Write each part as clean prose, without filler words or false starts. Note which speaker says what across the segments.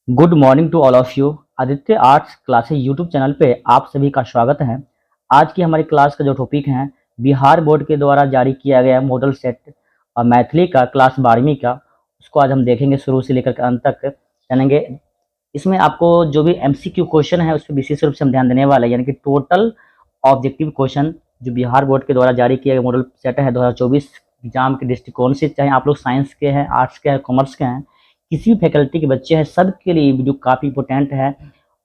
Speaker 1: Good morning to all of you. Aditya arts classes YouTube channel पे आप सभी का स्वागत है। आज की हमारी क्लास का जो टॉपिक है, बिहार बोर्ड के द्वारा जारी किया गया मॉडल सेट और मैथिली का क्लास 12वीं का, उसको आज हम देखेंगे शुरू से लेकर के अंत तक जानेंगे। इसमें आपको जो भी एमसीक्यू क्वेश्चन है उस पर विशेष रूप से हम ध्यान देने वाले हैं, यानी कि टोटल ऑब्जेक्टिव क्वेश्चन जो बिहार बोर्ड के द्वारा जारी किया गया मॉडल सेट है 2024 एग्जाम के दृष्टिकोण से, चाहे आप लोग साइंस के हैं, आर्ट्स के हैं, कॉमर्स के हैं, किसी भी फैकल्टी के बच्चे हैं, सबके लिए वीडियो काफ़ी इंपॉर्टेंट है।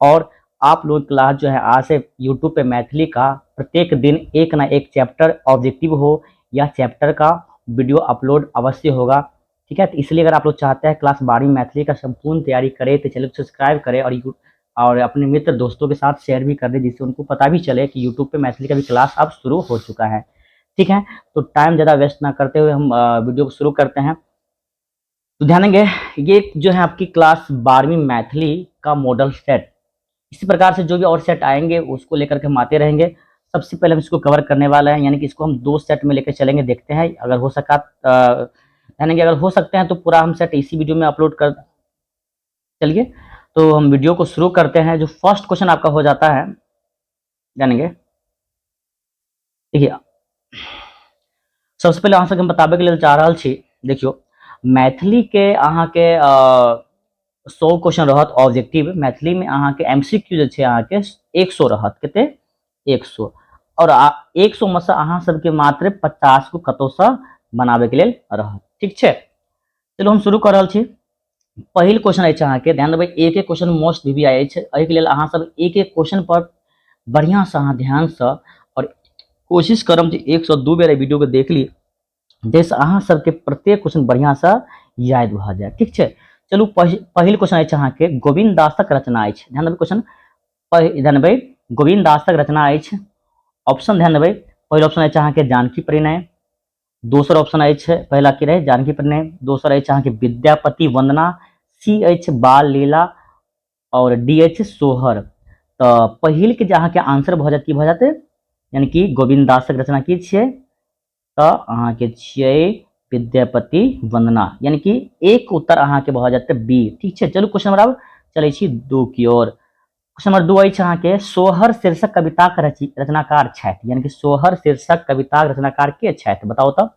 Speaker 1: और आप लोग क्लास जो है आज से यूट्यूब पे मैथिली का प्रत्येक दिन एक ना एक चैप्टर ऑब्जेक्टिव हो या चैप्टर का वीडियो अपलोड अवश्य होगा। ठीक है, तो इसलिए अगर आप लोग चाहते हैं क्लास 12वीं मैथिली का संपूर्ण तैयारी करें तो चैनल को सब्सक्राइब करें और अपने मित्र दोस्तों के साथ शेयर भी कर दें, जिससे उनको पता भी चले कि यूट्यूब पे मैथिली का भी क्लास अब शुरू हो चुका है। ठीक है, तो टाइम ज़्यादा वेस्ट ना करते हुए हम वीडियो को शुरू करते हैं। तो ध्यान देंगे, ये जो है आपकी क्लास 12वीं मैथिली का मॉडल सेट, इसी प्रकार से जो भी और सेट आएंगे उसको लेकर के हम आते रहेंगे। सबसे पहले हम इसको कवर करने वाला है, यानी कि इसको हम 2 सेट में लेकर चलेंगे। देखते हैं अगर हो सका, यानी कि अगर हो सकते हैं तो पूरा हम सेट इसी वीडियो में अपलोड कर। चलिए, तो हम वीडियो को शुरू करते हैं। जो फर्स्ट क्वेश्चन आपका हो जाता है, जानेंगे। देखिए, सबसे पहले अहाँ सबके हम बताबे के लिए चाह रहल छी। देखियो, मैथिली के अहाँ के 100 क्वेश्चन रहत ऑब्जेक्टिव। मैथिली में अहाँ के एमसीक्यू जे छै अहाँ के 100 रहत। कते? 100। और 100 में से अहाँ सबके मात्र 50 को कतौ से बनाबे के लेल रहत। ठीक छै, चलो हम शुरू कर रहल छी। पहिल क्वेश्चन अछि अहाँ के, ध्यान देबै, एक एक क्वेश्चन मोस्ट वीवीआई अछि। एहि के लेल अहाँ सब एक एक क्वेश्चन पर बढ़िया से अहाँ ध्यान से और कोशिश करब जे 102 बेर वीडियो के देख ली, जैसे अहाँ सबके प्रत्येक क्वेश्चन बढ़िया से याद भ जाए। ठीक छै, चलू पहिल क्वेश्चन अछि अहाँ के, गोविंद दासक रचना अछि। ध्यान देबै, क्वेश्चन ध्यान देबै, गोविंद दासक रचना अछि। ऑप्शन ध्यान देबै, पहिल ऑप्शन अछि अहाँ के जानकी परिणय। दोसर ऑप्शन अछि, पहला की रहे जानकी परिणय, दोसर अछि अहाँ के विद्यापति वंदना, सी अछि बाल लीला और डी अछि सोहर। तो पहिल के जे अहाँ के आंसर भ जात, की भ जात, यानी कि गोविंद दासक रचना की छियै, तो अहाँ के छियै विद्यापति वंदना, यानी कि एक उत्तर अहाँ के भ जात बी। ठीक छै, चलू क्वेश्चन नंबर अब चलै छी 2 की ओर। क्वेश्चन नंबर 2 अछि अहाँ के, सोहर शीर्षक कविता के रचनाकार छथि, यानी कि सोहर शीर्षक कविता के रचनाकार के छथि, बताओ तो।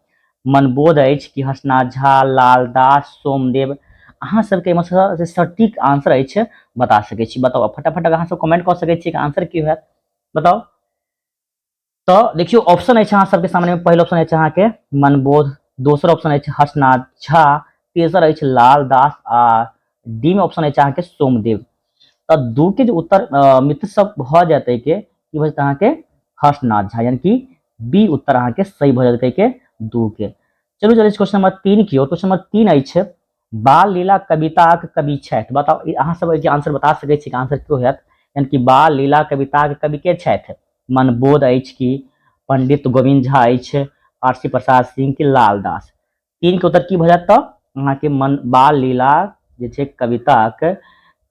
Speaker 1: मनबोध अछि कि हंसनाथ झा, लाल दास, सोमदेव। अहाँ सबके एहिमे सटीक आंसर अछि बता सकै छी। बताओ फटाफट अहाँ सब कमेंट कर सकै छी कि आंसर की होयत, बताओ। तो देखियो, ऑप्शन अछि अहाँ सबके सामने में। पहिल ऑप्शन अछि अहाँ के मनबोध, दोसर ऑप्शन अछि हंसनाथ झा, तेसर अछि लाल दास आ डी में ऑप्शन अछि अहाँ के सोमदेव। तो 2 के जो उत्तर मित्र सब भ जाते के की भ अहाँ के हर्षनाथ झा, यानी कि बी उत्तर अहाँ के सही भ जाते के 2 के। चलू चलिए क्वेश्चन नंबर 3 की ओर। क्वेश्चन नंबर 3 अछि, बाल लीला कविताक कवि छथि, बताओ। अहाँ सब के आंसर बता सकै छी कि आंसर की होयत, यानी कि बाल लीला कविताक कवि के छथि। मनबोध अछि कि पंडित गोविंद झा अछि, आरसी प्रसाद सिंह की लाल दास। 3 के उत्तर की भ जात, तो अहाँ के बाल लीला जे छै कविताक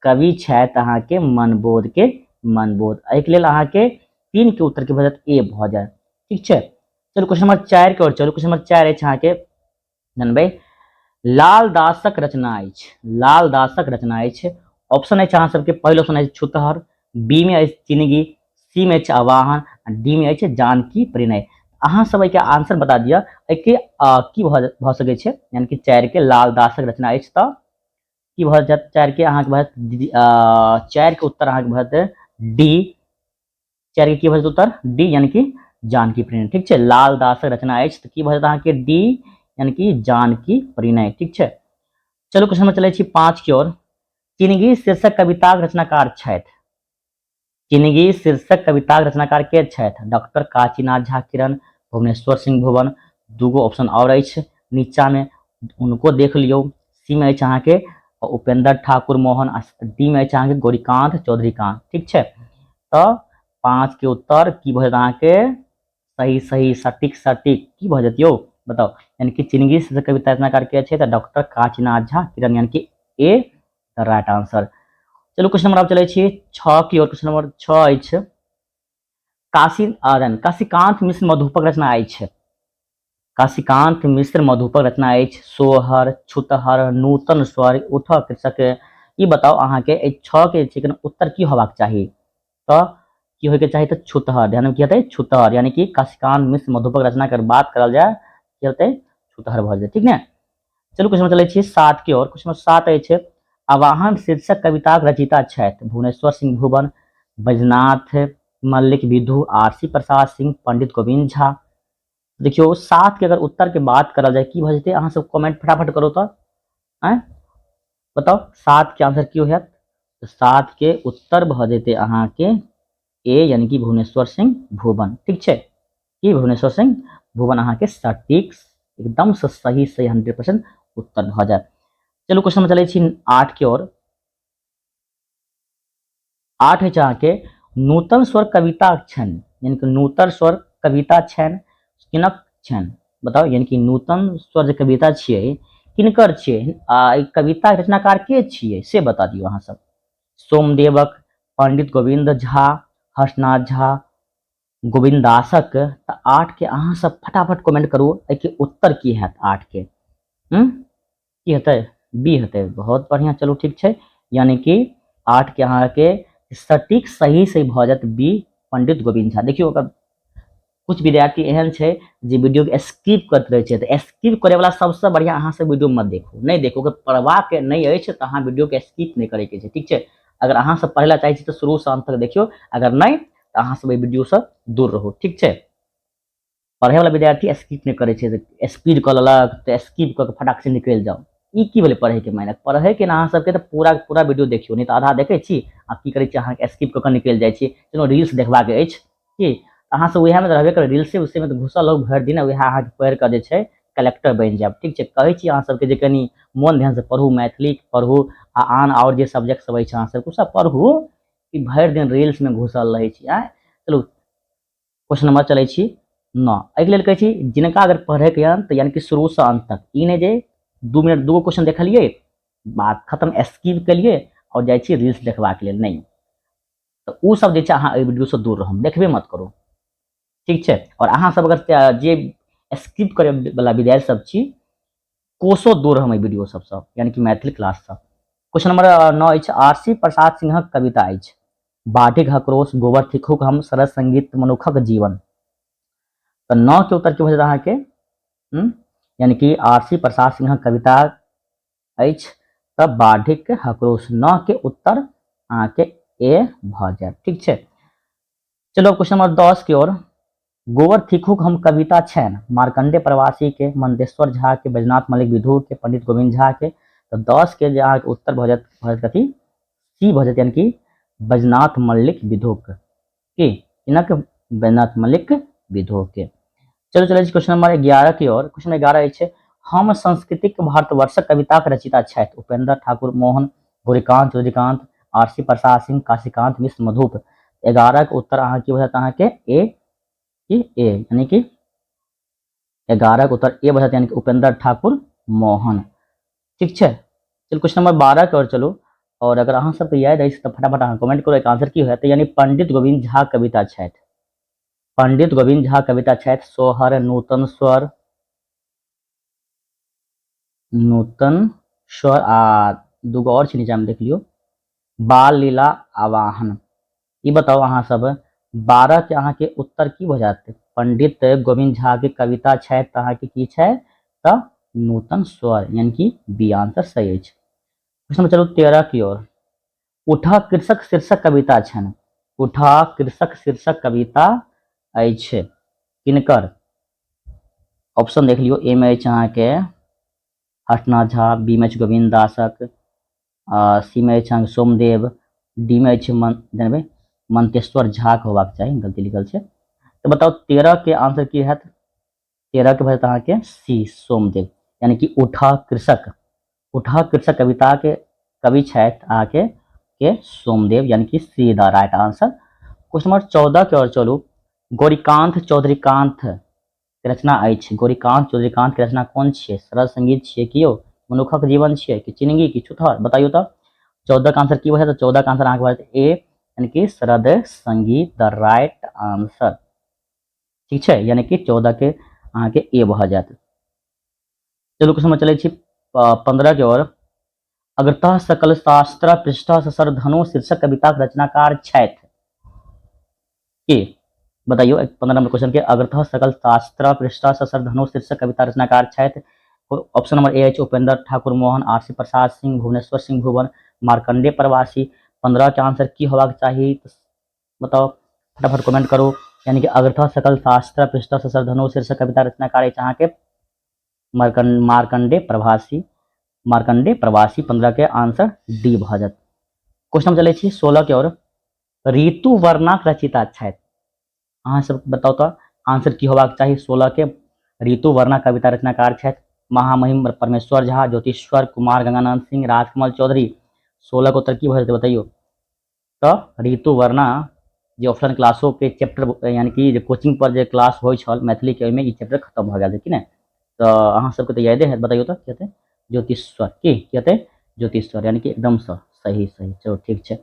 Speaker 1: कवि छथि अहाँ के मनबोध के मनबोध। एहि के लेल अहाँ के 3 के उत्तर के भ जात ए भ जाए। ठीक छै, चलू क्वेश्चन नंबर 4 के ओर चलू। क्वेश्चन नंबर 4 अछि अहाँ के, जानबै, लाल दासक रचना अछि। लाल दासक रचना अछि। ऑप्शन अछि अहाँ सबके, पहिल ऑप्शन अछि छुतहर, बी में अछि जिंदगी, सी में अछि आवाहन, डी में अछि जानकी परिणय। अहाँ सब के आंसर बता दिया एके की भ सकै छै, यानी कि 4 के लाल दासक रचना अछि। तो की भ जात 4 के अहाँ के भ 4 के उत्तर अहाँ के भ डी। 4 के की भ उत्तर डी, यानी कि जानकी परिणय। ठीक छै, लाल दासक रचना अछि तो की भ जात अहाँ के डी, यानी कि जानकी परिणय। ठीक छै, चलो क्वेश्चन में चले छी 5 की ओर। चिनगी शीर्षक कविताक रचनाकार छथि। चिनगी शीर्षक कविताक रचनाकार के छथि, डॉक्टर काशीनाथ झा किरण, भुवनेश्वर सिंह भुवन। दूगो ऑप्शन और अछि नीचा में, उनको देख लियो। सी में अछि अहाँ के उपेंद्र ठाकुर मोहन, डी में अछि अहाँ के गौरीकांत चौधरीकांत। ठीक छै, तो 5 के उत्तर की भ जात अहाँ के सही सही सटीक सटीक की भ जात यौ, बताओ। यानी कि चिनगी शीर्षक कविता रचनाकार के छै तो डॉक्टर काशीनाथ झा किरण, यानी कि ए द राइट आंसर। चलो क्वेश्चन नंबर आप चले छी 6 की ओर। क्वेश्चन नंबर 6 अछि, काशीकांत मिश्र मधुपक रचना अछि। काशीकांत मिश्र मधुपक रचना अछि। सोहर, छुतहर, नूतन स्वर, उठक कृषक, ई बताओ अहाँ के 6 के चिकन उत्तर की होबाक चाहिए तो की होय के चाहिए तो छुतहर, ध्यान में की हेतै छुतहर, यानी कि काशिकांत मिश्र मधुपर्क रचना के बात करल जाय की हेतै छुतहर भ जेतै, ठीक ने। चलू क्वेश्चन चलै छी 7 की ओर। क्वेश्चन 7 अछि आवाहन शीर्षक कविताक रचयिता छथि भुवनेश्वर सिंह भुवन, बैजनाथ मल्लिक विधु, आरसी प्रसाद सिंह, पंडित गोविंद झा। देखियो 7 के अगर उत्तर के बात करल जाय की भ जेतै, अहाँ सब कमेंट फटाफट करू तो आय बताओ 7 के आंसर की होयत। तो 7 के उत्तर भ जेतै अहाँ के ए यानी कि भुवनेश्वर सिंह भुवन, ठीक छै। कि भुवनेश्वर सिंह भुवन अहाँ के सटीक एकदम से सही 100% उत्तर भ जायत। चलू क्वेश्चन में चलै छी 8 के ओर। 8 है अहाँ के नूतन स्वर कविता छन, यानी कि नूतन स्वर कविता छन किनक छन बताओ, यानी कि नूतन स्वर जे कविता छियै किनकर छियै आ ई कविता के रचनाकार के छियै से बता दियो अहाँ सब। सोमदेवक, पंडित गोविंद झा, हर्षनाथ झा, गोविंद दासक। तो 8 के अहाँ सब फटाफट कमेंट करू एके उत्तर की हैत 8 के। की हेतै बी हेतै, बहुत बढ़िया। चलू ठीक छै, यानी कि 8 के अहाँ के सटीक सही से भ जायत बी पंडित गोविंद झा। देखियो अगर कुछ विद्यार्थी एहन छै जे वीडियो के स्किप करत रहे छै, तो स्किप करे वाला सबसे बढ़िया अहाँ सब वीडियो मत देखू, नहीं देखू, अगर पढ़वा के नहीं अछि तो अहाँ वीडियो के स्किप नहीं करे के छै, ठीक छै। अगर अहाँ सब पढ़े ला चाहे छी तो शुरू से अंत तक देखियो, अगर नहीं तो अहाँ सब वीडियो से दूर रहू, ठीक छै। पढ़े वाला विद्यार्थी स्किप नहीं करे छै, स्पीड क लेलक तो स्किप क के फटाक से निकल जाओ, ई की भेलै पढ़े के मायने। पढ़े के ना अहाँ सबके तो पूरा पूरा वीडियो देखियो, नहीं तो आधा देखे छी आ की करे छी अहाँ स्किप क के निकल जाय छी। चलो रील्स देखबा के अछि की अहाँ सब उएह में रहबे कर, रील्से उसे में घुसल रहू भरि दिन, उएह अहाँ पढ़ि के जे छै कलेक्टर बनि जायब, ठीक छै। कहै छी अहाँ सबके जे कनी मोन ध्यान से पढ़ू, मैथिली पढ़ू आ आन और जे सब्जेक्ट सब अछि अहाँ सबके सब पढ़ू, कि भरि दिन रील्स में घुसल रहै छी आय। चलू क्वेश्चन नंबर चलै छी 9। एहि लेल कहै छी जिनका अगर पढ़े के यन तो यानी कि शुरू से अंत तक, ई नहीं जे 2 मिनट 2 क्वेश्चन देखलिए बात खत्म स्किप केलिए और जाइ छी रील्स देखबा के लेल, नहीं। तो उ सब जे छै अहाँ एहि वीडियो से दूर रहू, देखबे मत करू, ठीक छै। और अहाँ सब अगर जे स्किप करे वाला विद्यार्थी सब छी कोसो दूर रहम एहि वीडियो सबसँ, यानी कि मैथिली क्लास से। क्वेश्चन नंबर 9 अछि आरसी प्रसाद सिंहक कविता अछि बाढ़िक आक्रोश, गोबर थिकुक हम, सरस संगीत, मनुखक जीवन। तो 9 के उत्तर की हो जाएत अहाँ के यानी कि आरसी प्रसाद सिंहक कविता अछि त बाढ़िक आक्रोश। 9 के उत्तर अहाँ के ए भ जायत, ठीक छै। चलो क्वेश्चन नंबर 10 की ओर। गोबर थिकुक हम कविता छनि मार्कंडे प्रवासी के, मंदेश्वर झा के, बैजनाथ मलिक विधु के, पंडित गोविंद झा के। तो 10 के जे अहाँ के उत्तर भ जायत कथी सी भ जायत, यानी कि बैजनाथ मल्लिक विधुक की इनक बैजनाथ मल्लिक विधु के। चलो चलो क्वेश्चन नंबर 11 की ओर। क्वेश्चन 11 अछि हम सांस्कृतिक भारतवर्षक कविताक रचयिता छथि उपेंद्र ठाकुर, मोहन, गौरीकांत, रजनीकांत, आरसी प्रसाद सिंह, काशीकांत मिश्र, मधुप। 11 के उत्तर अहाँ की होयत अहाँ के ए यानी कि 11 के उत्तर ए बचत, यानी कि उपेंद्र ठाकुर मोहन, ठीक छै। चलो क्वेश्चन नंबर 12 के ओर चलो। और अगर अहाँ सबके याद अछि तो फटाफट अहाँ कमेंट करो एक आंसर की होयत, यानी पंडित गोविंद झा कविता छथि। पंडित गोविंद झा कविता छथि सोहर, नूतन स्वर, नूतन स्वर आ दूगो और छै नीचा में देख लियो बाल लीला आवाहन। ई बताओ अहाँ सब 12 के अहाँ के उत्तर की भ जायत। पंडित गोविंद झा के कविता छै त अहाँ के की छै त नूतन स्वर, यानी कि बी आंसर सही अछि। क्वेश्चन चलो 13 की ओर। उठा कृषक शीर्षक कविता छनि उठा कृषक शीर्षक कविता अछि किनकर। ऑप्शन देख लियो, ए में अछि अहाँ के हर्षनाथ झा, बी में अछि गोविंद दासक, सी में अछि सोमदेव, डी में अछि मंतेश्वर झा के होबाक चाही, गलती लिखल छै। तो बताओ 13 के आंसर की हैत। 13 के भरत अहाँ के सी सोमदेव, यानी कि उठा कृषक कविता के कवि छथि अहाँ के सोमदेव, यानी कि see the right answer. Question number 14 के ओर चलू। गौरीकांत चौधरीकांत के रचना अछि गौरीकांत चौधरीकांत के रचना कोन छियै, सरल संगीत छियै कि यौ, मनुखक जीवन छियै कि चिनगी कि छुथर, बताइयो तो। 14 का आंसर की होय, तो 14 का आंसर अहाँ के भरत ए, यानी कि शरद संगीत द राइट आंसर, ठीक छै। यानी कि 14 के अहाँ के ए भ जायत। चलू क्वेश्चन में चलै छी 15 के ओर। अग्रतः सकल शास्त्र पृष्ठ ससर धनु शीर्षक कविता के रचनाकार छथि के? बताइए 15 नंबर क्वेश्चन के अग्रतः सकल शास्त्र पृष्ठ ससर धनु शीर्षक कविता रचनाकार छथि। ऑप्शन नंबर ए है उपेंद्र ठाकुर मोहन, आरसी प्रसाद सिंह, भुवनेश्वर सिंह भुवन, मार्कंडे प्रवासी। 15 के आंसर की होबाक चाही? तो बताओ फटाफट कमेंट करो। यानी कि अग्रतः सकल शास्त्र पृष्ठ ससर धनु शीर्षक कविता रचनाकार अछि अहाँके मार्कंडे प्रवासी। मार्कंडे प्रवासी 15 के आंसर डी भ जायत। क्वेश्चन चलै छी 16 के ओर। ऋतु वर्णाक रचिता छथि अहाँ सब बताओ तो आंसर की होबाक चाही 16 के? ऋतु वर्णा कविता रचनाकार छथि महामहिम परमेश्वर झा, ज्योतिश्वर कुमार, गंगानंद सिंह, राजकमल चौधरी। 16 के उत्तर की भ जेतै बताइयो? तो ऋतु वर्णा जे ऑफलाइन क्लासों के चैप्टर यानी कि जे कोचिंग पर जे क्लास होइ छल मैथिली के, ओहिमे ई चैप्टर खत्म भ गेल छै कि नहि? तो अहाँ सबके तो यादे है, बताइयो तो की हेतै? ज्योतिश्वर की हेतै? ज्योतिश्वर यानी कि एकदम सही सही। चलो ठीक है।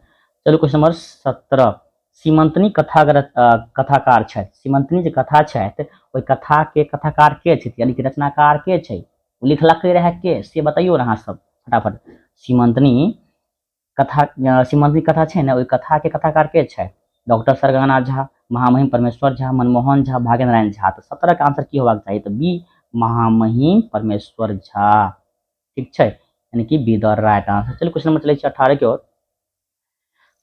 Speaker 1: चलो क्वेश्चन नंबर 17। सीमंतनी कथाकार छथि। सीमंतनी जे कथा छथि ओहि कथा के कथाकार के छथि यानी कि रचनाकार के छै? लिखलकै रहे के से बताइयो अहाँ सब फटाफट। सीमंतनी कथा छै ने, ओहि कथा के कथाकार के छै? डॉक्टर सर गंगानाथ झा, महामहिम परमेश्वर झा, मनमोहन झा, भाग्य नारायण झा। तो 17 के आंसर की होबाक चाहिए? तो बी महामहिम परमेश्वर झा। ठीक है, यानी कि बी द राइट आंसर। चलिए क्वेश्चन नंबर चलै छै 18 के ओर।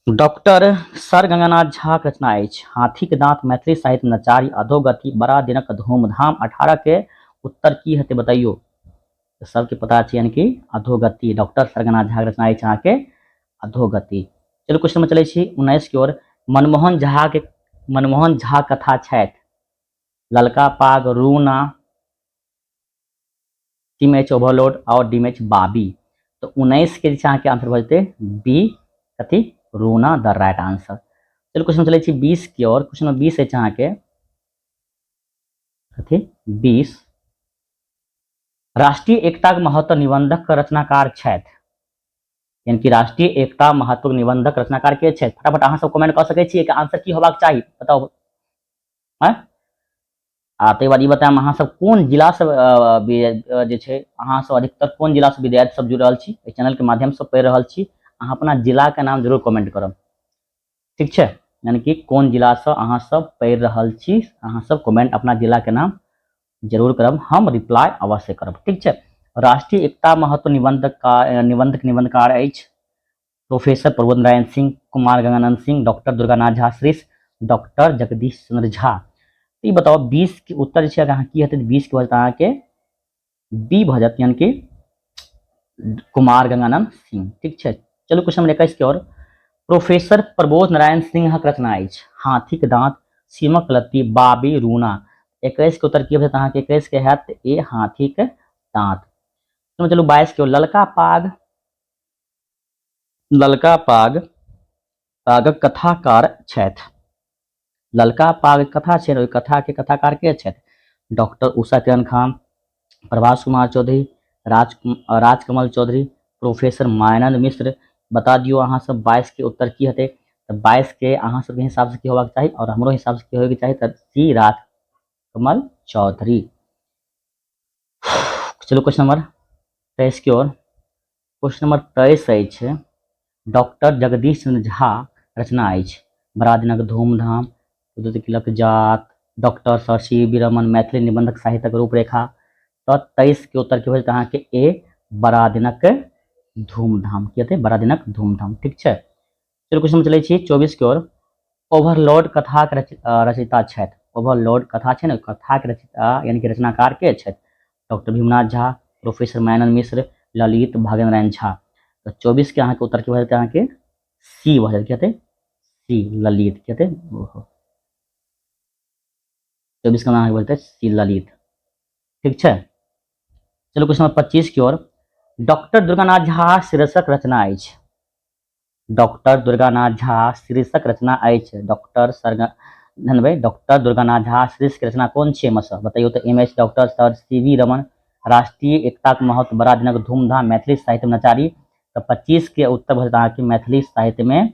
Speaker 1: डॉक्टर सर गंगानाथ झा के रचना अछि हाथी के दांत, मैथिली साहित्य नचारी, अधोगति, बड़ा दिनक धूमधाम। 18 के उत्तर की हेतै बताइयो? तो सबके पता छै यानी कि अधोगति। डॉक्टर सर गंगानाथ झा के रचना अछि अहाँके अधोगति। चलो क्वेश्चन में चलै छी 19 की ओर। मनमोहन झा कथा छथि ललका पाग, रूना, टीम एच ओवरलोड और डीम एच बाबी। तो 19 के अहाँके आंसर भ जेतै बी कथी? रूना द राइट आंसर। चलो क्वेश्चन चलै छी 20 की ओर। क्वेश्चन नंबर 20 अछि अहाँके कथी? 20 राष्ट्रीय एकता के महत्व निबंधक रचनाकार छथि यानी कि राष्ट्रीय एकता महत्व निबंधक रचनाकार के छथि? फटाफट अहाँ सब कमेंट कर सकै छियै कि आंसर की होबाक चाही बताओ। ताहि बाद ई बतायब अहाँ सब कोन जिला से जे छै अहाँ सब अधिकतर कोन जिला से विद्यार्थी सब जुड़ रहल छी, एहि चैनल के माध्यम से पढ़ि रहल छी। अहाँ अपना जिला के नाम जरूर कमेंट करब, ठीक छै? यानी कि कोन जिला से अहाँ सब पढ़ि रहल छी, अहाँ सब कमेंट अपना जिला के नाम जरूर करब, हम रिप्लाई अवश्य करब, ठीक है? राष्ट्रीय एकता महत्व निबंधकार अछि प्रोफेसर प्रबोध नारायण सिंह, कुमार गंगानंद सिंह, डॉक्टर दुर्गानाथ झा श्रेष्ठ, डॉक्टर जगदीश चंद्र झा। तो ये बताओ 20 के उत्तर की हेतै? 20 के वजह अहाँके बी भ जायत यानी कि कुमार गंगानंद सिंह, ठीक है? चलो क्वेश्चन नंबर 21 की ओर। प्रोफेसर प्रबोध नारायण सिंह के रचना अछि हाथी के दांत, सीमक लत्ती, बाबी, रूना। 21 के उत्तर की भ जायत? 21 के हैत ए हाथी के दांत। तो चलो 22 की ओर। ललका पागक कथाकार छथि। ललका पाग कथा छै, ओहि कथा के कथाकार के छथि? डॉक्टर उषा किरण खान, प्रभास कुमार चौधरी, राजकमल चौधरी, प्रोफेसर मायानंद मिश्र। बता दियो अहाँ सब 22 के उत्तर की हेतै? तो 22 के अहाँ सबके हिसाब से की होबाक चाही और हमरो हिसाब से की होबाक चाही? तो सी राजकमल चौधरी। चलो क्वेश्चन नंबर 23 की ओर। क्वेश्चन नंबर 23 अछि डॉक्टर जगदीश चंद्र झा रचना अछि बड़ा दिनक धूमधाम, तिलक जात, doctor sir C V Raman, Maithili निबंधक साहित्यक रूपरेखा। तो 23 के उत्तर की हो जाए अहाँके ए बड़ा दिनक धूमधाम। की हेतै? बड़ा दिनक धूमधाम, ठीक छै? चलो क्वेश्चन चलै छी 24 की ओर। ओवरलोड कथा के रचयिता छथि। ओवरलोड कथा छै ने, कथा के रचयिता यानी कि रचनाकार के छथि? डॉक्टर भीमनाथ झा, प्रोफेसर मायानंद मिश्र, ललित, भाग्य नारायण झा। तो 24 के अहाँके उत्तर की भ जेतै? अहाँके सी भ जेतै। की हेतै? सी ललित। की हेतै? 24 का अहाँके भ जेतै सी ललित, ठीक छै? चलो क्वेश्चन नंबर 25 की ओर। डॉक्टर दुर्गानाथ झा शीर्षक रचना अछि। डॉक्टर दुर्गानाथ झा शीर्षक रचना अछि। डॉक्टर दुर्गानाथ झा शीर्षक के रचना कौन छै? बताइयो तो। M H doctor sir C V Raman, राष्ट्रीय एकता के महत्व, बड़ा दिनक धूमधाम, मैथिली साहित्य में नचारी। तो 25 के उत्तर भ जेतै मैथिली साहित्य में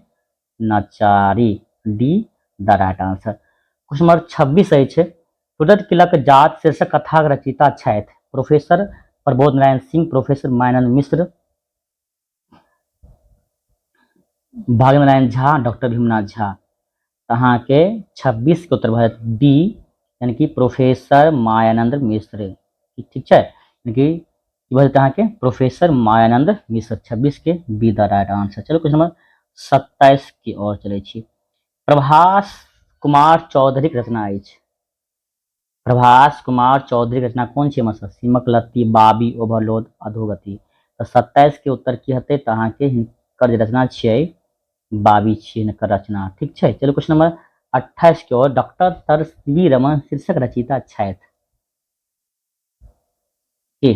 Speaker 1: नचारी, D the right answer. Question number 26 अछि टूटत तिलक जात शीर्षक कथा रचयिता छथि प्रोफेसर प्रबोध नारायण सिंह, प्रोफेसर मायानंद मिश्र, भागेंद्र नारायण झा, डॉक्टर भीमनाथ झा। अहाँ के 26 के उत्तर भऽ जायत बी, यानी कि प्रोफेसर मायानंद मिश्र। ठीक छै, यानी कि भऽ जायत अहाँ के प्रोफेसर मायानंद मिश्र। 26 के बी द राइट आंसर। चलो क्वेश्चन नंबर 27 की ओर चलै छी। प्रभास कुमार चौधरी के रचना अछि। प्रभास कुमार चौधरी के रचना कोन छै मतलब? सीमक लत्ती, बाबी, ओवरलोड, अधोगति। तो 27 के उत्तर की हेतै? तो अहाँ के हिनकर जे रचना छियै बाबी छियै हिनकर रचना। ठीक छै, चलो क्वेश्चन नंबर 28 की ओर। डॉक्टर सर सीवी रमन शीर्षक रचयिता छथि के?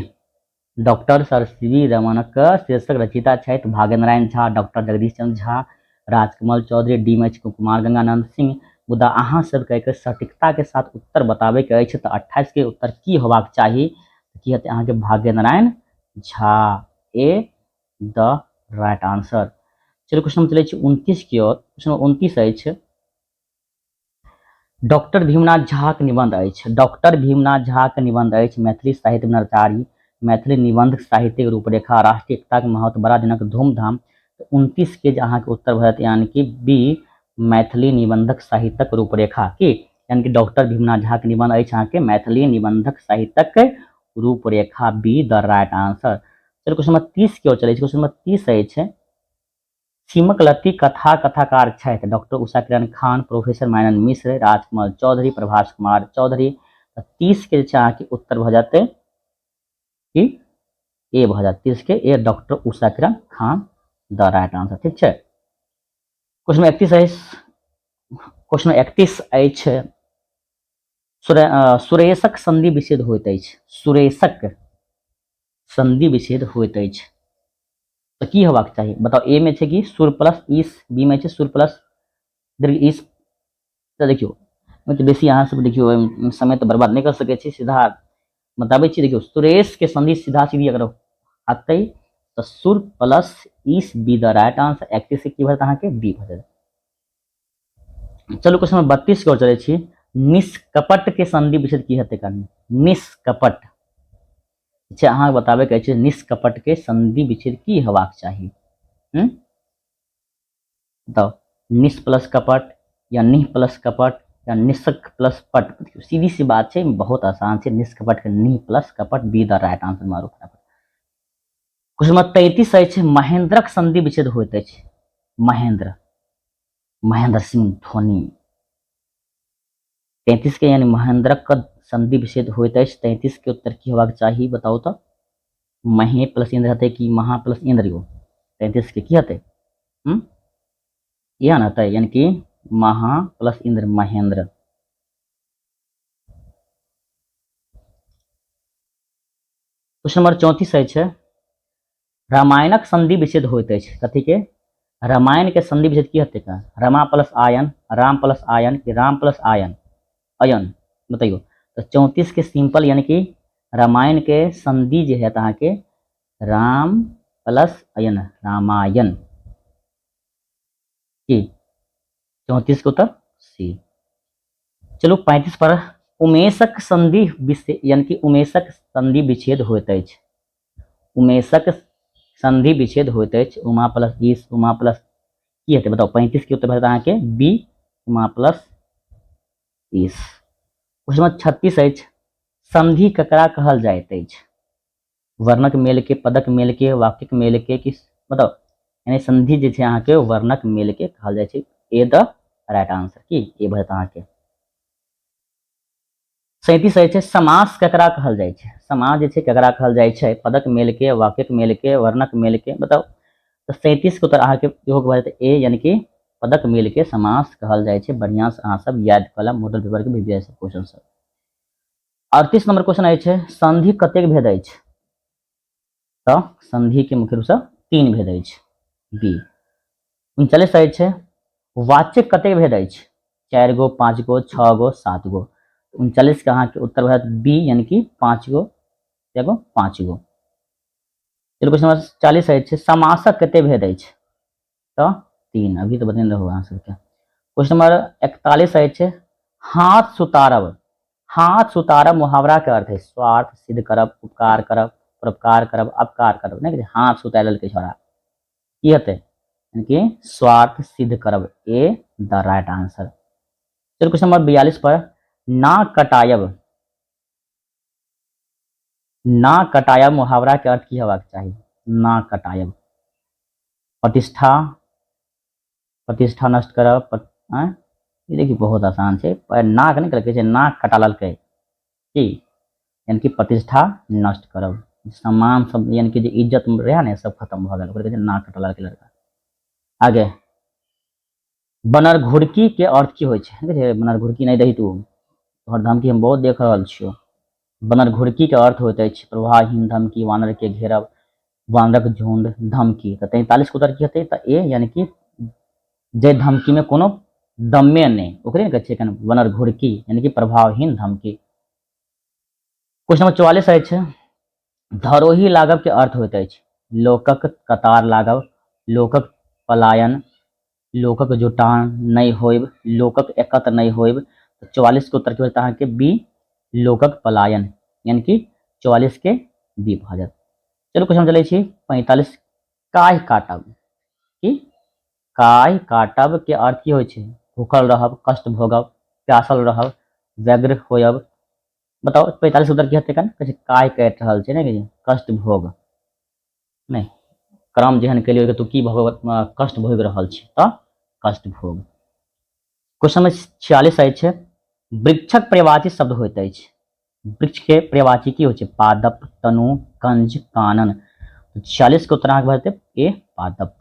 Speaker 1: डॉक्टर सर सीवी रमनक शीर्षक रचयिता छथि भागेंद्र नारायण झा, डॉक्टर जगदीश चंद्र झा, राजकमल चौधरी, डी.एच. कुमार गंगानंद सिंह। मुदा अहाँ सबके एकर सटीकता के साथ उत्तर बताबे के अछि, तो 28 के उत्तर की होबाक चाही? की हेतै अहाँ के? भागेंद्र नारायण झा, ए द राइट आंसर। चलो क्वेश्चन नंबर चलै छै 29 की ओर। क्वेश्चन नंबर 29 अछि। डॉक्टर भीमनाथ झा के निबंध अछि। डॉक्टर भीमनाथ झा के निबंध अछि मैथिली साहित्य में नरचारी, मैथिली निबंध साहित्य रूपरेखा, राष्ट्रीय एकता के महत्व, बड़ा दिनक धूमधाम। 29 के अहाँ के उत्तर भऽ जायत यानी कि बी, मैथिली निबंधक साहित्यक रूपरेखा की, यानी कि डॉक्टर भीमनाथ झा के निबंध अछि अहाँ के मैथिली निबंधक साहित्यक रूपरेखा, बी द राइट आंसर। चलो क्वेश्चन नंबर 30 की ओर चलै छै। क्वेश्चन नंबर 30 अछि। सीमक लत्ती कथा कथाकार छथि डॉक्टर उषा किरण खान, प्रोफेसर मायानंद मिश्र, राजकमल चौधरी, प्रभास कुमार चौधरी। 30 के अहाँ के उत्तर भऽ जाते कि ए भऽ जात 30 के ए, doctor Usha Kiran Khan the right answer. ठीक छै, क्वेश्चन 31 अछि। क्वेश्चन 31 अछि। सुरेशक संधि विच्छेद होइत अछि। सुरेशक संधि विच्छेद होइत अछि तो की होबाक चाहिए बताओ? ए में छै कि सुर प्लस ईस, बी में छै सुर प्लस दीर्घ ईस। तो देखियो तो बेसी अहाँ सब देखियो समय तो बर्बाद नहीं कर सके छी, सीधा बताबै छी। देखियो सुरेश के संधि सीधा सीधी अगर आते तो सुर plus is, be the right answer. 31 से की भरत अहाँ के बी भरत। चलो क्वेश्चन नंबर 32 की ओर चलै छी। निष्कपट के संधि विच्छेद की हेतै? निष्कपट छै अहाँ बताबे के छै निष्कपट के संधि विच्छेद की हेबाक चाही? बताओ, निस प्लस कपट या निह प्लस कपट या निष्क प्लस पट। सीधी सी बात है, बहुत आसान है। निष्कपट के निह प्लस कपट, बी द राइट आंसर मारू फटाफट। क्वेश्चन नंबर 33 अछि। महेंद्रक संधि विच्छेद होइत अछि। महेंद्र, महेंद्र सिंह धोनी। 33 के यानी महेंद्रक संधि विच्छेद होइत अछि। 33 के उत्तर की होबाक चाही बताओ तो? महे प्लस इंद्र हतै कि महा प्लस इंद्र यो? 33 के की हतै? यह हतै यानी कि महा plus Indra, Mahendra. Question number 34 अछि। रामायणक संधि विच्छेद होइत अछि। कथी के? रामायण के संधि विच्छेद की हतै का? Rama plus ion, Ram plus ion कि राम प्लस आयन? अयन बताइयो। तो 34 के सिंपल यानी कि रामायण के संधि जो है अहाँ के राम प्लस अयन, रामायण की 34 के उत्तर सी। चलो 35 पर। उमेशक संधि यानी कि उमेशक संधि विच्छेद होइत अछि। उमेशक संधि विच्छेद होइत अछि। उमा प्लस ईस, उमा प्लस की हेतै बताओ? 35 के उत्तर भरत अहाँ के बी, उमा प्लस ईस। क्वेश्चन नंबर 36 अछि। संधि ककरा कहल जाइत अछि? वर्णक मेल के, पदक मेल के, वाक्यक मेल के कि बताओ? यानी संधि जे छै अहाँ के वर्णक मेल के कहल जाइ छै। ए द राइट आंसर की ए भरत अहाँ के। 37 अछि। समास ककरा कहल जाइ छै? समास जे छै ककरा कहल जाइ छै? पदक मेल के, वाक्यक मेल के, वर्णक मेल के बताओ? तो 37 के उत्तर अहाँ के इहो भऽ जायत ए, यानी कि पदक मेल के समास कहल जाइ छै। बढ़िया से अहाँ सब याद कलम मॉडल पेपर के भी दिया छै क्वेश्चन सब। 38 नंबर क्वेश्चन अछि। संधि कतेक भेद अछि? तो संधि के मुख्य रूप से 3 भेद अछि। बी। 39 अछि। वाच्यक कतेक भेद अछि? 4 गो, 5 गो, 6 गो, 7 गो। 39 के अहाँ के उत्तर भऽ जायत बी, यानी कि 5 गो, 5 गो। चलो क्वेश्चन नंबर 40 अछि। समासक कते भेद अछि? तो 3 अभी तो बतेने रहो अहाँ सबके। क्वेश्चन नंबर 41 अछि। हाथ सुतारब। हाथ सुतारब मुहावरा के अर्थ है स्वार्थ सिद्ध करब, उपकार करब, परोपकार करब, अपकार करब। नहीं हाथ सुता लेलकै छोड़ा की हेतै? यानी कि स्वार्थ सिद्ध करब, ए द राइट आंसर। चलो क्वेश्चन नंबर 42 पर, ना कटायब, ना कटायब मुहावरा के अर्थ की हेबाक चाही? ना कटायब, प्रतिष्ठा, प्रतिष्ठा नष्ट करब, ये देखिए बहुत आसान है, पर नाक नहीं करके छै, नाक कटा ललकै की, यानी कि प्रतिष्ठा नष्ट करब, सम्मान सब यानी कि जे इज्जत रहे ने सब खत्म भ गेल, ओकरा कहै छै नाक कटा ललकै लड़का। आगे, बनर घुड़की के अर्थ की होइ छै? देखै छै बनर घुड़की नहीं दही तू, तोहर धमकी हम बहुत देख रहल छियो। बनर घुड़की के अर्थ होइत अछि प्रवाहहीन धमकी, वानर के घेरब, वानरक झुंड, धमकी। तऽ 43 के उत्तर की हेतै? तऽ ए, यानी कि जे धमकी में कोनो दमे नहीं, ओकरे कहै छै बनर घुड़की, यानी कि प्रभावहीन धमकी। क्वेश्चन नंबर 44 अछि, धरोही लागब के अर्थ होइत अछि लोकक कतार लागब, लोकक पलायन, लोकक जुटान नहीं होइब, लोकक एकत्र नहीं होइब। 44 के उत्तर की होता है कि बी, लोकक पलायन, यानी कि 44 के बी भ जायत। चलो क्वेश्चन चलै छी 45, काहि काटब, की काहि काटब के अर्थ की होइ छै? भूखल रहब, कष्ट भोगब, प्यासल रहब, व्यग्र होयब। बताओ 45 उत्तर की हेतै? कहै छै काहि काटि रहल छै, ने कष्ट भोग, नहीं कर्म जेहन केलियो तू की कष्ट भोग रहल छी, तऽ कष्ट भोग। क्वेश्चन नंबर 46 अछि, वृक्षक पर्यायवाची शब्द होइत अछि, वृक्ष के पर्यायवाची की होइ छै? पादप, तनु, कंज, कानन। 46 के उत्तर अहाँके भऽ जेतै ए, पादप।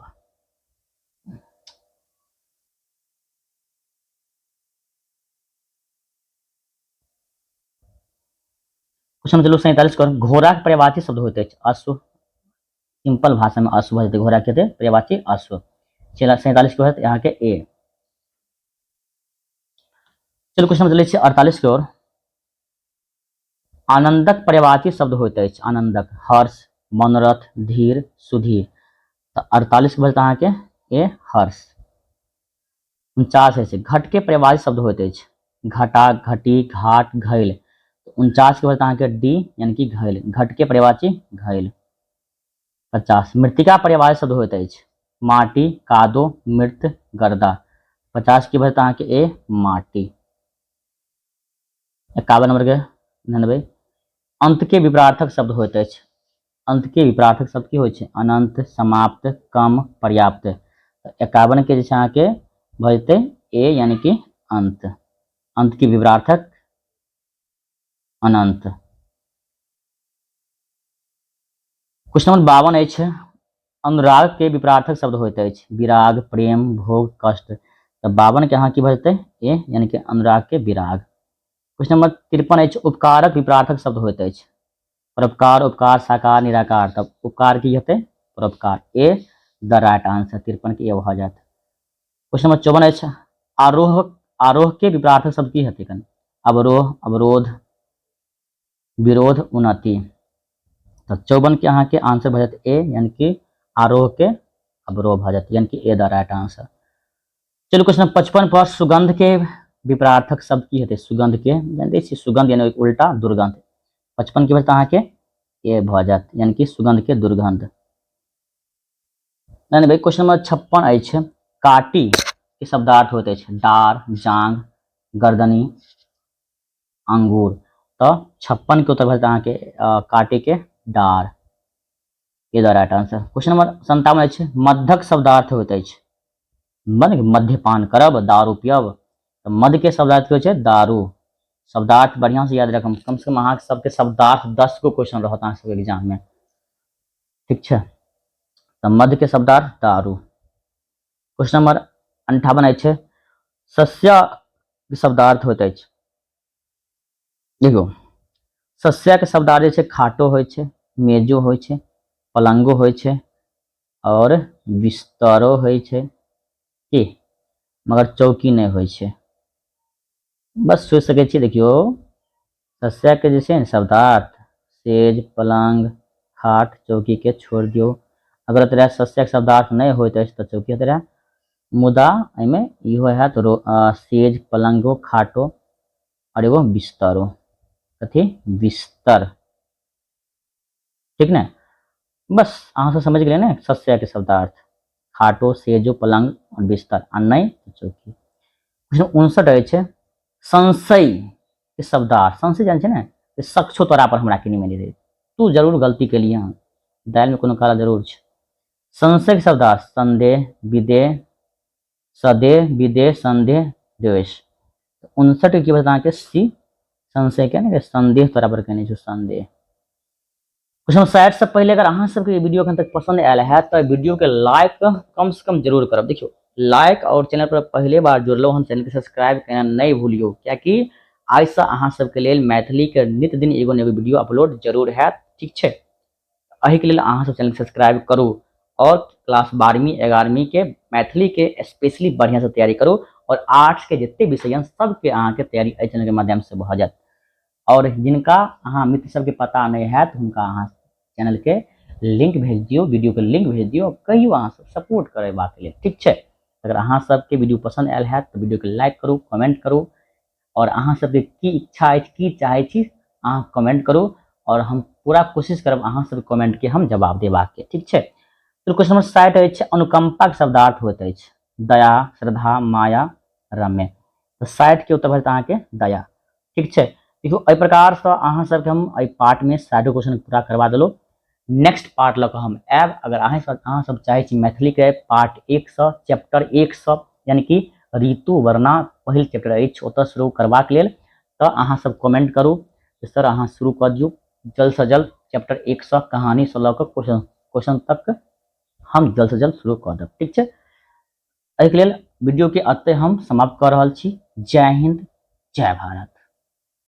Speaker 1: क्वेश्चन चलो 47 कर, घोड़ा के पर्यायवाची शब्द होइत अछि अश्व, सिंपल भाषा में अश्व भऽ जेतै, घोड़ा के हेतै पर्यायवाची अश्व। 47 के होत यहाँ के ए। चलो क्वेश्चन चलै छै 48 की ओर, आनंदक पर्यायवाची शब्द होइत अछि आनंदक, हर्ष, मनोरथ, धीर, सुधीर। तऽ 48 के अहाँ के ए, हर्ष। 49 है, घट के पर्यायवाची शब्द होइत अछि घटा, घटी, घाट, घैल। 49 के अहाँ के डी, यानी कि घैल, घट के पर्यायवाची घैल। 50, मृतिका पर्यायवाची शब्द होइत अछि माटी, कादो, मृत, गर्दा। 50 की बढ़ता अहाँ के ए, माटी। 51 नंबर के 99, अंत के विपरार्थक शब्द होइत अछि, अंत के विपरार्थक शब्द की होइ छै? अनंत, समाप्त, कम, पर्याप्त। 51 के जे छै अहाँ के भऽ जेतै ए, यानी कि अंत, अंत के विपरार्थक अनंत। क्वेश्चन नंबर 52 अछि, अनुराग के विपरार्थक शब्द होइत अछि विराग, प्रेम, भोग, कष्ट। तऽ 52 के अहाँ की भऽ जेतै ए, यानी कि अनुराग के विराग। क्वेश्चन नंबर 53 अछि, उपकारक विपरार्थक शब्द होइत अछि परोपकार, उपकार, साकार, निराकार। तब उपकार की हेतै? परोपकार, ए द राइट आंसर। 53 के ए भऽ जायत। क्वेश्चन नंबर 54 अछि, आरोह, आरोह के विपरार्थक शब्द की हेतै? अवरोह, अवरोध, विरोध, उन्नति। तो 54 के अहाँ के आंसर भऽ जायत ए, यानी कि आरोह के अवरोह भऽ जायत, यानी कि ए द राइट आंसर। चलो क्वेश्चन 55 पर, सुगंध के विपरार्थक शब्द की हेतै? सुगंध के जानते छी, सुगंध यानी उल्टा दुर्गंध। 55 के अहाँ के ए भऽ जायत, यानी कि सुगंध के दुर्गंध। नहीं भाई क्वेश्चन नंबर 56 अछि, काटी के शब्दार्थ होइत अछि डार, जांग, गर्दनी, अंगूर। तो 56 के उत्तर भऽ जायत अहाँ के काटी के डार, ये the right answer. Question number 57 अछि, मध्यक शब्दार्थ होइत अछि मध्यपान करब, दारू पियब। तो मध्य के शब्दार्थ की होइ छै? दारू। शब्दार्थ बढ़िया से याद रखब, कम से कम अहाँ सबके शब्दार्थ 10 गो क्वेश्चन रहत अहाँ सबके एग्जाम में, ठीक छै? तो मध्य के शब्दार्थ दारू। क्वेश्चन नंबर 58 अछि, सस्य के शब्दार्थ होइत अछि, देखो सस्य के शब्दार्थ जे छै खाटो होइ छै, मेजो होइ छै, पलंगो होइ छै और बिस्तरो होइ छै, की मगर चौकी नहीं होइ छै। बस सोच सकै छी, देखियो सस्य के जे छै ने शब्दार्थ सेज, पलंग, खाट, चौकी के छोड़ दियो। अगर तोरा सस्य के शब्दार्थ नहीं होइत अछि तऽ चौकी हेतै रहे, मुदा एहिमे इहो हैत सेज, पलंगो, खाटो और एगो बिस्तरो, कथी? बिस्तर, ठीक ने? बस अहाँ सब समझ गेलिए ने सस्य के शब्दार्थ। खाटो सेजो पलंग और बिस्तर आ नहीं तो चौकी। क्वेश्चन 59 रहे छे संशय के शब्दार्थ। संशय जान छे ना कि शक छो तोरा पर हमरा के नहीं मिले तू जरूर गलती के लिए दाल में कोनो काला जरूर छे। संशय के शब्दार्थ संदेह विदेह सदेह विदेह संदेह द्वेष। 59 की बता के सी संशय के ना संदेह तोरा पर कहने छो संदेह। क्वेश्चन 60 से पहले अगर अहाँ सबके वीडियो अखन तक पसंद आयल है तो वीडियो के लाइक कम से कम जरूर करब। देखियो लाइक और चैनल पर पहले बार जुड़लो हम चैनल के सब्सक्राइब करना नहीं भूलियो क्योंकि आज से अहाँ सबके लेल मैथिली के नित दिन एगो ने एगो वीडियो अपलोड जरूर है। ठीक है अही के लिए अहाँ सब चैनल सब्सक्राइब करू और क्लास 12वीं 11वीं के मैथिली के स्पेशली बढ़िया से तैयारी करू और आर्ट्स के जितने विषय सबके अहाँ के तैयारी एहि चैनल के माध्यम से भ जात। और जिनका अहाँ मित्र सबके पता नहीं है तो उनका अहाँ चैनल के लिंक भेज दियो वीडियो के लिंक भेज दियो कहियो अहाँ सब सपोर्ट करेबाक लेल। ठीक है अगर अहाँ सबके वीडियो पसंद आयल है तो वीडियो के लाइक करू कमेंट करू और अहाँ सबके की इच्छा है की चाहे छी अहाँ कमेंट करू और हम पूरा कोशिश करब अहाँ सब कमेंट के हम जवाब देबाक के। ठीक है तो क्वेश्चन नंबर 60 अछि अनुकंपा के शब्दार्थ होइत अछि दया श्रद्धा माया रम्य। तो 60 के उत्तर भरत अहाँ के दया। ठीक है देखियो एहि प्रकार से अहाँ सबके हम एहि पार्ट में 60 क्वेश्चन पूरा करवा देलो। नेक्स्ट पार्ट लग हम आब अगर अहाँ सब चाहे छी मैथिली के पार्ट 1 से चैप्टर 1 से यानी कि ऋतु वर्णा पहिल चैप्टर अछि ओतऽ शुरू करबाक लेल तो अहाँ सब कमेंट करू सर अहाँ शुरू कर दियौ जल्द से जल्द चैप्टर 1 से कहानी से लऽ कऽ क्वेश्चन तक हम जल्द से जल्द शुरू कर देब। ठीक है एहि के लेल वीडियो के अतः हम समाप्त कर रहल छी। जय हिंद जय भारत।